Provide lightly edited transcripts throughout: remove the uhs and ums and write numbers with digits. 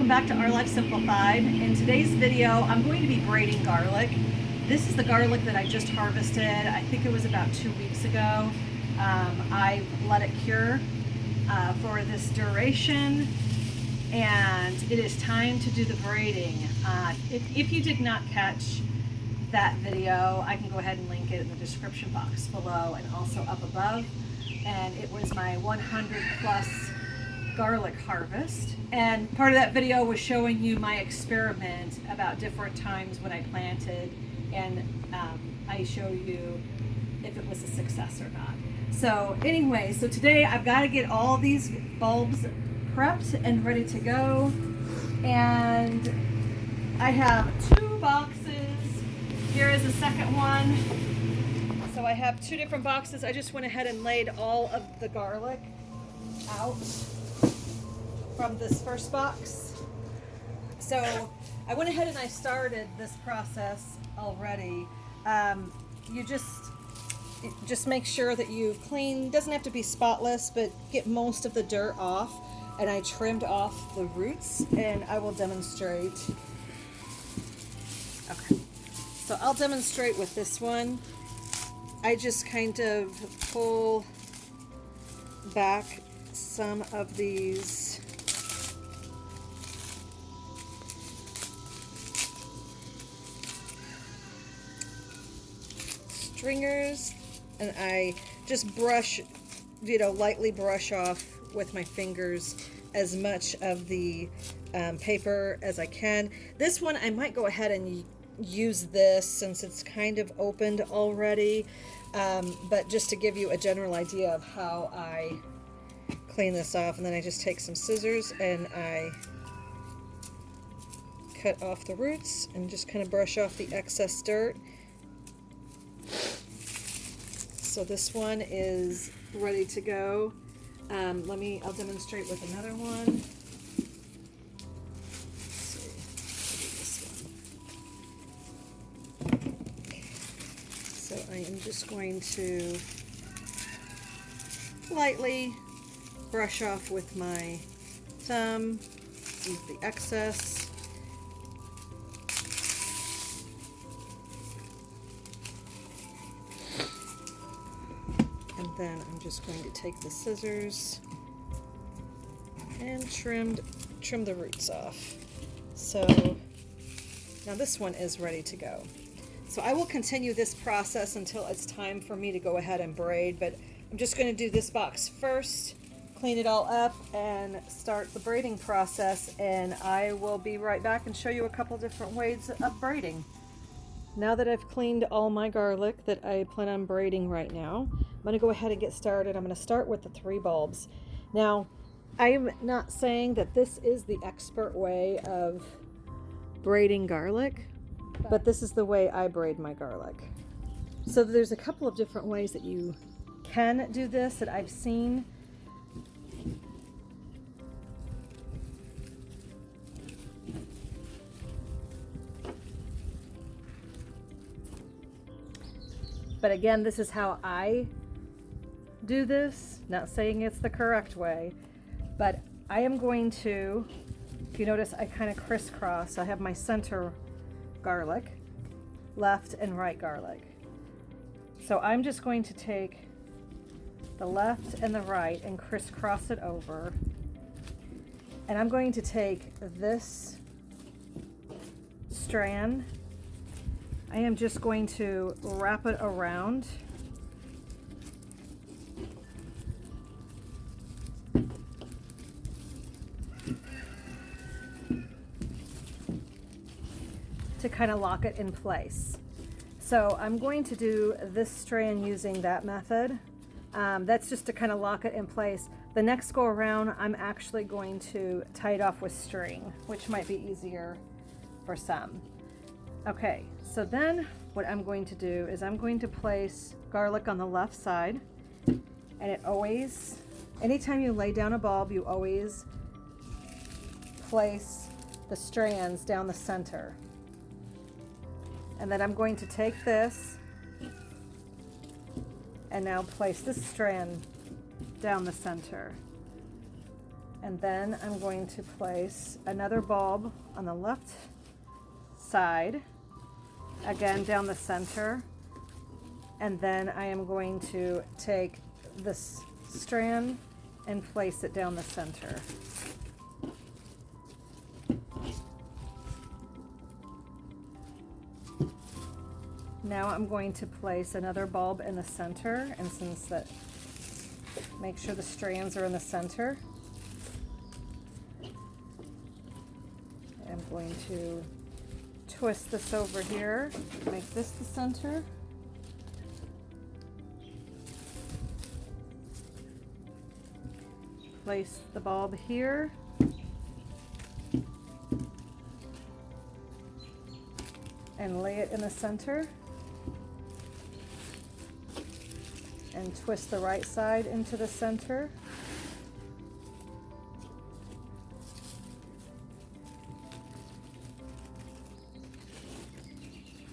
welcome back to Our Life Simplified. In today's video, I'm going to be braiding garlic. This is the garlic that I just harvested. I think it was about 2 weeks ago. I let it cure for this duration, and it is time to do the braiding. If you did not catch that video, I can go ahead and link it in the description box below and also up above. And it was my 100 plus garlic harvest, and part of that video was showing you my experiment about different times when I planted, and I show you if it was a success or not. So anyway, so today I've got to get all these bulbs prepped and ready to go, and I have 2 boxes. Here is the second one. So I have 2 different boxes. I just went ahead and laid all of the garlic out from this first box. So I went ahead and I started this process already. You just make sure that you clean, doesn't have to be spotless, but get most of the dirt off. And I trimmed off the roots, and I will demonstrate. Okay, so I'll demonstrate with this one. I just kind of pull back some of these stringers, and I just brush, lightly brush off with my fingers as much of the paper as I can. This one I might go ahead and use this since it's kind of opened already, but just to give you a general idea of how I clean this off. And then I just take some scissors and I cut off the roots and just kind of brush off the excess dirt. So this one is ready to go. I'll demonstrate with another one. So I am just going to lightly brush off with my thumb, leave the excess. And then I'm just going to take the scissors and trim the roots off. So now this one is ready to go. So I will continue this process until it's time for me to go ahead and braid, but I'm just going to do this box first, clean it all up, and start the braiding process, and I will be right back and show you a couple different ways of braiding. Now that I've cleaned all my garlic that I plan on braiding right now, I'm going to go ahead and get started. I'm going to start with the 3 bulbs. Now, I'm not saying that this is the expert way of braiding garlic, but this is the way I braid my garlic. So there's a couple of different ways that you can do this that I've seen. But again, this is how I do this, not saying it's the correct way, but I am going to, if you notice, I kind of crisscross. I have my center garlic, left and right garlic. So I'm just going to take the left and the right and crisscross it over. And I'm going to take this strand. I am just going to wrap it around. To kind of lock it in place. So I'm going to do this strand using that method. That's just to kind of lock it in place. The next go around, I'm actually going to tie it off with string, which might be easier for some. Okay, so then what I'm going to do is I'm going to place garlic on the left side, and it always, anytime you lay down a bulb, you always place the strands down the center. And then I'm going to take this and now place this strand down the center. And then I'm going to place another bulb on the left side, again down the center. And then I am going to take this strand and place it down the center. Now I'm going to place another bulb in the center, and since that, make sure the strands are in the center. I'm going to twist this over here, make this the center. Place the bulb here. And lay it in the center. And twist the right side into the center.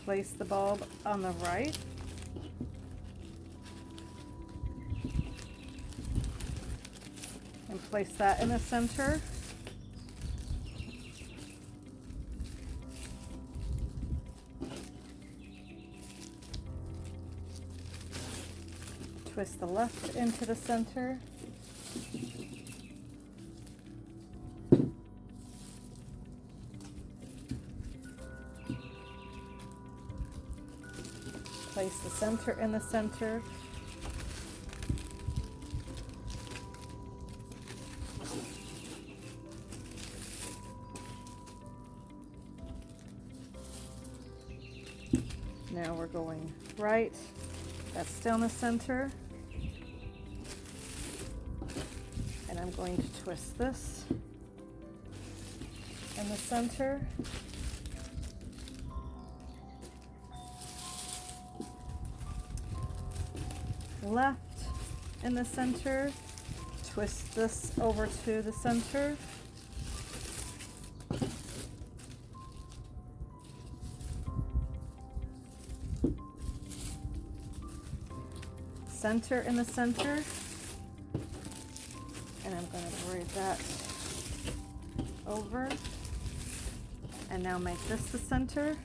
Place the bulb on the right. And place that in the center. Twist the left into the center. Place the center in the center. Now we're going right. That's still in the center. And I'm going to twist this in the center. Left in the center. Twist this over to the center. Center in the center, and I'm going to braid that over, and now make this the center.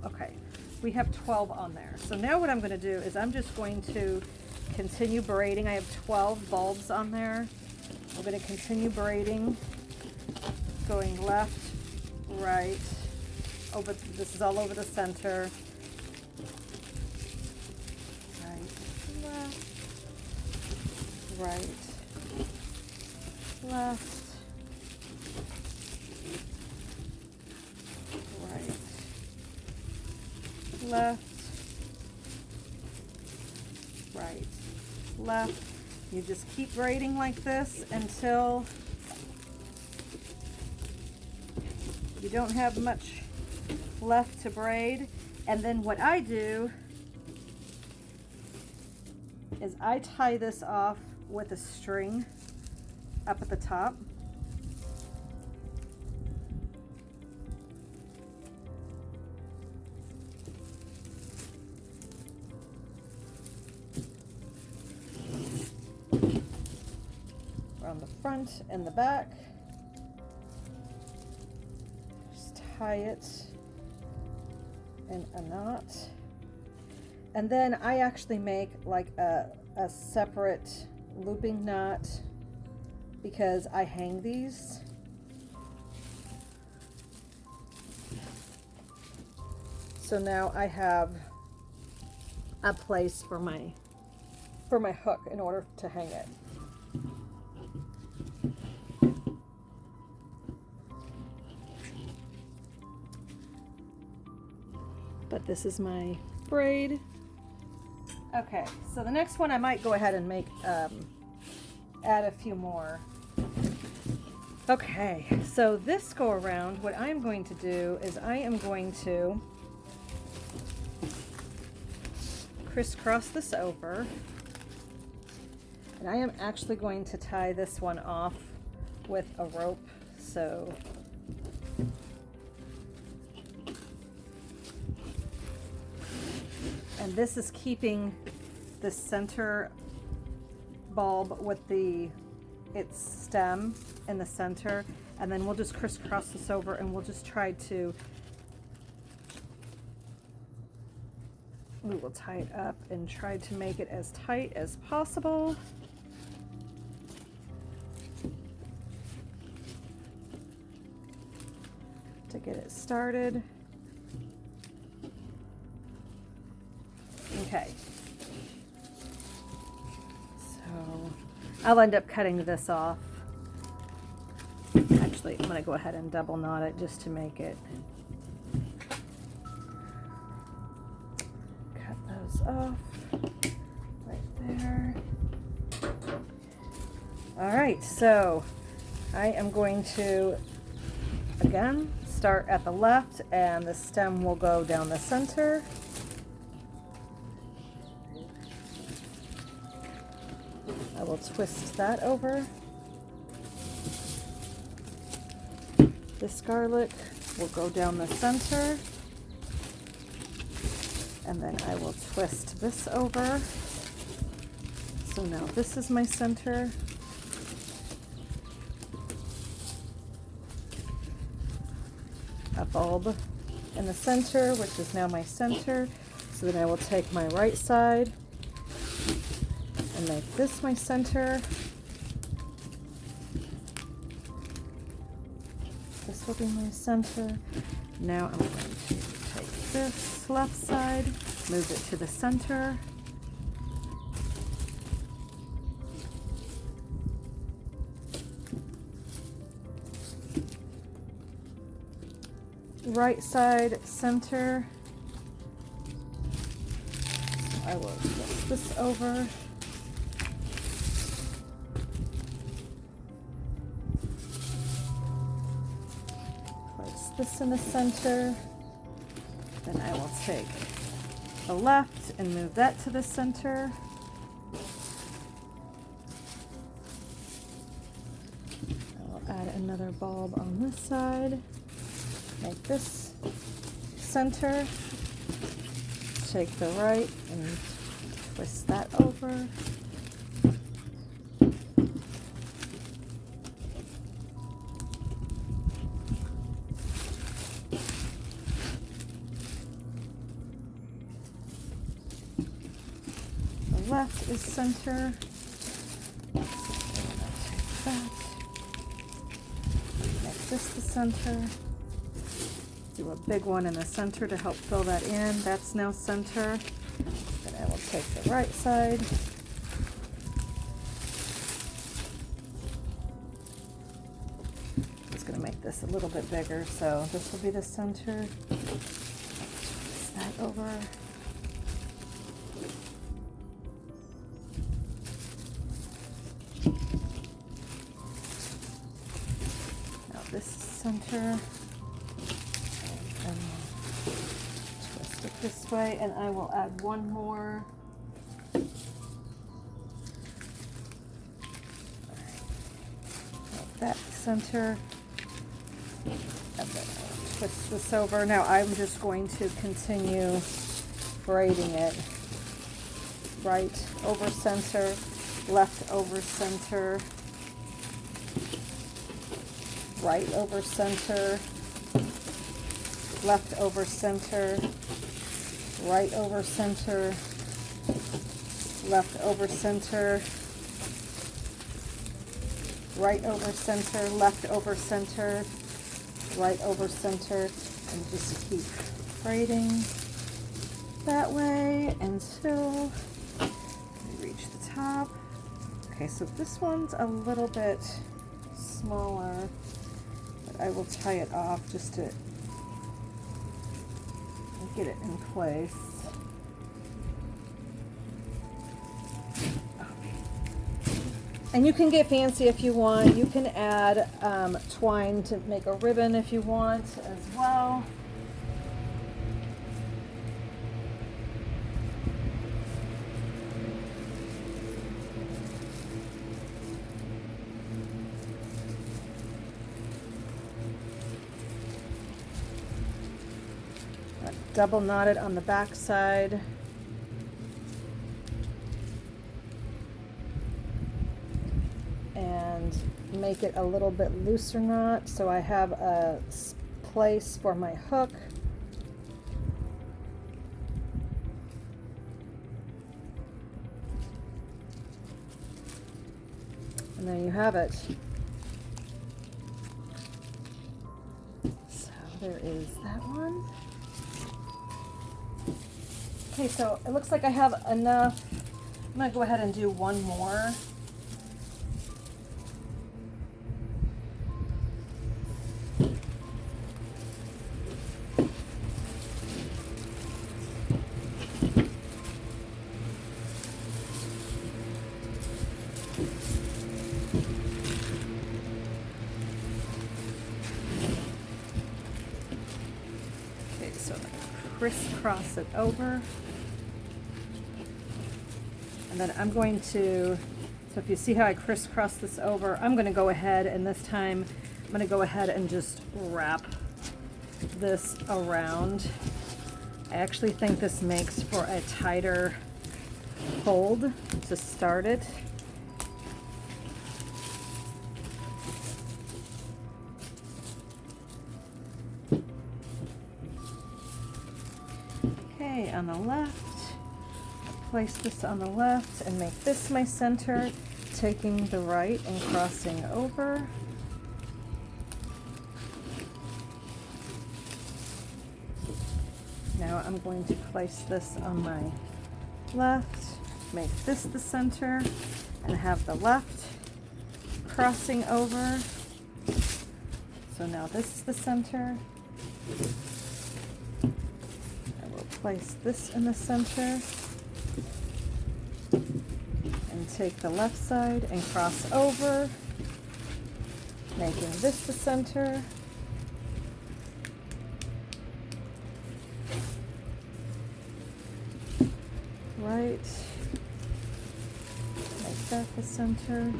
Okay, we have 12 on there. So now what I'm going to do is I'm just going to continue braiding. I have 12 bulbs on there. I'm going to continue braiding, going left, right, over. This is all over the center. Right, left, right, left, right, left, right, left. You just keep braiding like this until you don't have much left to braid. And then what I do is I tie this off with a string up at the top. Around the front and the back. Tie it in a knot, and then I actually make like a separate looping knot because I hang these. So now I have a place for my hook in order to hang it. But this is my braid. Okay, so the next one I might go ahead and make, add a few more. Okay, so this go around, what I'm going to do is I am going to crisscross this over, and I am actually going to tie this one off with a rope. So and this is keeping the center bulb with its stem in the center, and then we'll just crisscross this over, and we'll just try to, we will tie it up and try to make it as tight as possible. To get it started. Okay. So I'll end up cutting this off. Actually, I'm going to go ahead and double knot it just to make it. Cut those off right there. All right, so I am going to, again, start at the left, and the stem will go down the center. I will twist that over. This garlic will go down the center, and then I will twist this over. So now this is my center. A bulb in the center, which is now my center. So then I will take my right side and make this my center. This will be my center. Now I'm going to take this left side, move it to the center. Right side, center. So I will twist this over. Place this in the center. Then I will take the left and move that to the center. I will add another bulb on this side. Make this center, take the right and twist that over. The left is center. Take that. Make this the center. Do a big one in the center to help fill that in. That's now center. Then I will take the right side. I'm just going to make this a little bit bigger, so this will be the center. Twist that over. Now this is center. Twist it this way, and I will add one more. Like that center, and then I'll twist this over. Now I'm just going to continue braiding it. Right over center, left over center, right over center, left over center, right over center, left over center, right over center, left over center, right over center, and just keep braiding that way until we reach the top. Okay, so this one's a little bit smaller, but I will tie it off just to get it in place. And you can get fancy if you want. You can add twine to make a ribbon if you want as well. Double knot it on the back side. and make it a little bit looser knot so I have a place for my hook. And there you have it. So there is that one. Okay, so it looks like I have enough. I'm gonna go ahead and do one more. So I'm going to crisscross it over. And then I'm going to, so if you see how I crisscross this over, I'm going to go ahead and this time I'm going to go ahead and just wrap this around. I actually think this makes for a tighter hold to start it. Okay, on the left, place this on the left and make this my center, taking the right and crossing over. Now I'm going to place this on my left, make this the center, and have the left crossing over. So now this is the center. Place this in the center and take the left side and cross over, making this the center. Right, make that the center.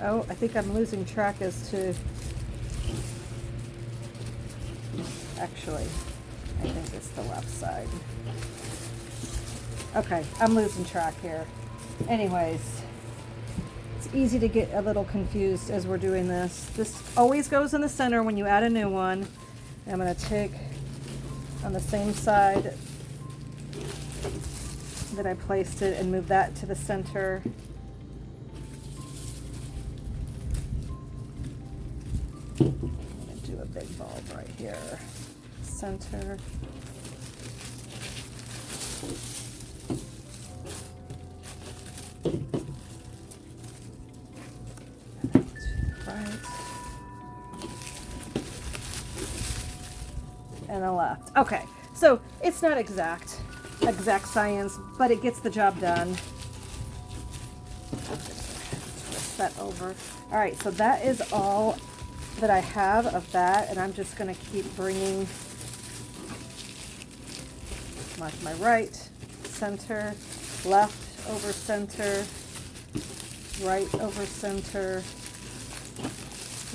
Oh, I think I'm losing track as to, actually, I think it's the left side. Okay, I'm losing track here. Anyways, it's easy to get a little confused as we're doing this. This always goes in the center when you add a new one. And I'm going to take on the same side that I placed it and move that to the center. I'm going to do a big bulb right here. Center. Right. And the left. Okay, so it's not exact science, but it gets the job done. Twist that over. All right, so that is all that I have of that, and I'm just going to keep bringing my right, center, left over center, right over center,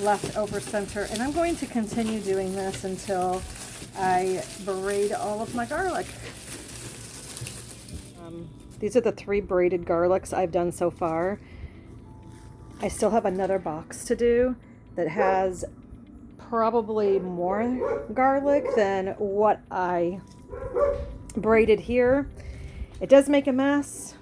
left over center, and I'm going to continue doing this until I braid all of my garlic. These are the 3 braided garlics I've done so far. I still have another box to do that has probably more garlic than what I braided here. It does make a mess.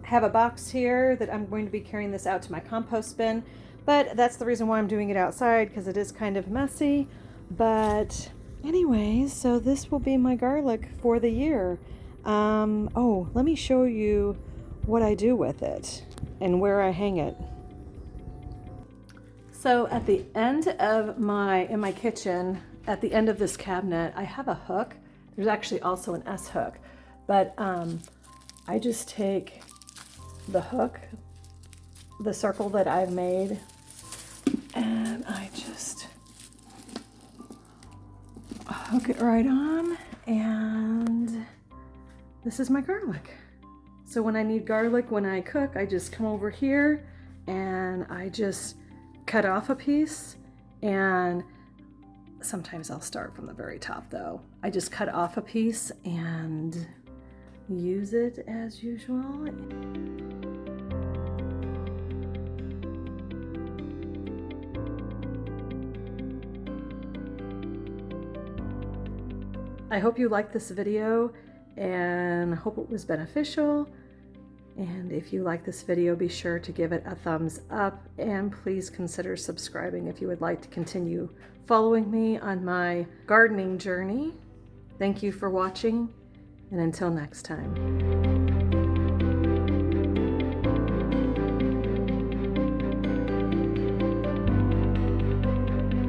I have a box here that I'm going to be carrying this out to my compost bin, but that's the reason why I'm doing it outside, because it is kind of messy. But anyways, so this will be my garlic for the year. Oh, let me show you what I do with it and where I hang it. So at the end of in my kitchen, at the end of this cabinet, I have a hook. There's actually also an S hook, but I just take the hook, the circle that I've made, and I just hook it right on, and this is my garlic. So when I need garlic, when I cook, I just come over here and I just cut off a piece, and sometimes I'll start from the very top though. I just cut off a piece and use it as usual. I hope you liked this video and hope it was beneficial. And if you like this video, be sure to give it a thumbs up, and please consider subscribing if you would like to continue following me on my gardening journey. Thank you for watching, and until next time.